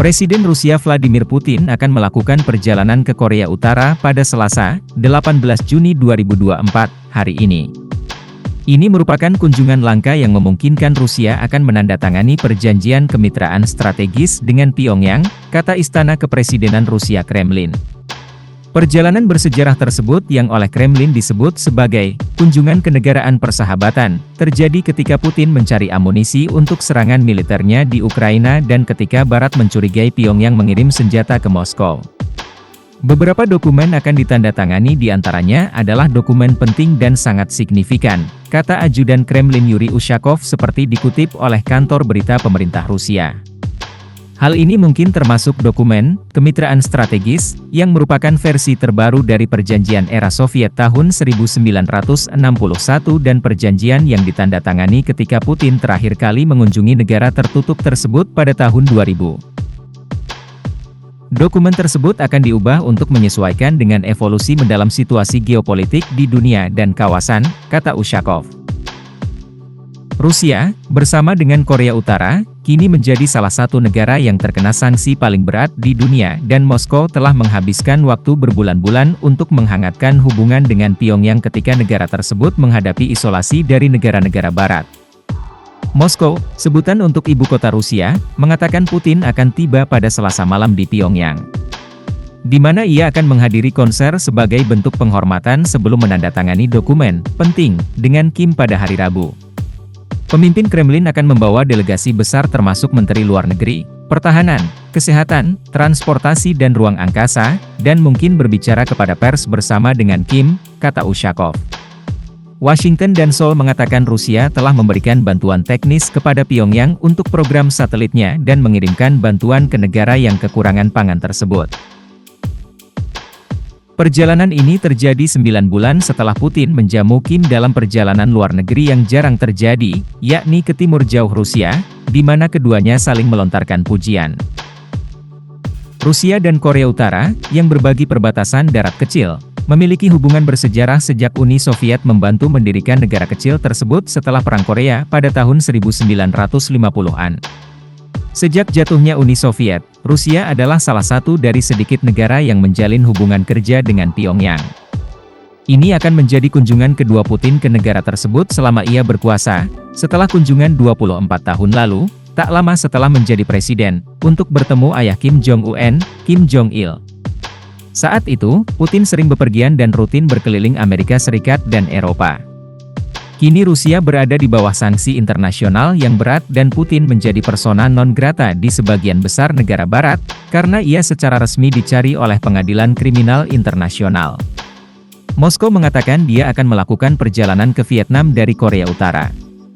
Presiden Rusia Vladimir Putin akan melakukan perjalanan ke Korea Utara pada Selasa, 18 Juni 2024, hari ini. Ini merupakan kunjungan langka yang memungkinkan Rusia akan menandatangani perjanjian kemitraan strategis dengan Pyongyang, kata Istana Kepresidenan Rusia Kremlin. Perjalanan bersejarah tersebut yang oleh Kremlin disebut sebagai kunjungan kenegaraan persahabatan, terjadi ketika Putin mencari amunisi untuk serangan militernya di Ukraina dan ketika Barat mencurigai Pyongyang mengirim senjata ke Moskow. Beberapa dokumen akan ditandatangani diantaranya adalah dokumen penting dan sangat signifikan, kata ajudan Kremlin Yuri Ushakov seperti dikutip oleh kantor berita pemerintah Rusia. Hal ini mungkin termasuk dokumen kemitraan strategis, yang merupakan versi terbaru dari perjanjian era Soviet tahun 1961 dan perjanjian yang ditandatangani ketika Putin terakhir kali mengunjungi negara tertutup tersebut pada tahun 2000. Dokumen tersebut akan diubah untuk menyesuaikan dengan evolusi mendalam situasi geopolitik di dunia dan kawasan, kata Ushakov. Rusia, bersama dengan Korea Utara, kini menjadi salah satu negara yang terkena sanksi paling berat di dunia dan Moskow telah menghabiskan waktu berbulan-bulan untuk menghangatkan hubungan dengan Pyongyang ketika negara tersebut menghadapi isolasi dari negara-negara Barat. Moskow, sebutan untuk ibu kota Rusia, mengatakan Putin akan tiba pada Selasa malam di Pyongyang, di mana ia akan menghadiri konser sebagai bentuk penghormatan sebelum menandatangani dokumen penting dengan Kim pada hari Rabu. Pemimpin Kremlin akan membawa delegasi besar termasuk Menteri Luar Negeri, Pertahanan, Kesehatan, Transportasi dan Ruang Angkasa, dan mungkin berbicara kepada pers bersama dengan Kim, kata Ushakov. Washington dan Seoul mengatakan Rusia telah memberikan bantuan teknis kepada Pyongyang untuk program satelitnya dan mengirimkan bantuan ke negara yang kekurangan pangan tersebut. Perjalanan ini terjadi 9 bulan setelah Putin menjamu Kim dalam perjalanan luar negeri yang jarang terjadi, yakni ke timur jauh Rusia, di mana keduanya saling melontarkan pujian. Rusia dan Korea Utara, yang berbagi perbatasan darat kecil, memiliki hubungan bersejarah sejak Uni Soviet membantu mendirikan negara kecil tersebut setelah Perang Korea pada tahun 1950-an. Sejak jatuhnya Uni Soviet, Rusia adalah salah satu dari sedikit negara yang menjalin hubungan kerja dengan Pyongyang. Ini akan menjadi kunjungan kedua Putin ke negara tersebut selama ia berkuasa, setelah kunjungan 24 tahun lalu, tak lama setelah menjadi presiden, untuk bertemu ayah Kim Jong-un, Kim Jong-il. Saat itu, Putin sering bepergian dan rutin berkeliling Amerika Serikat dan Eropa. Kini Rusia berada di bawah sanksi internasional yang berat dan Putin menjadi persona non grata di sebagian besar negara Barat, karena ia secara resmi dicari oleh Pengadilan Kriminal Internasional. Moskow mengatakan dia akan melakukan perjalanan ke Vietnam dari Korea Utara.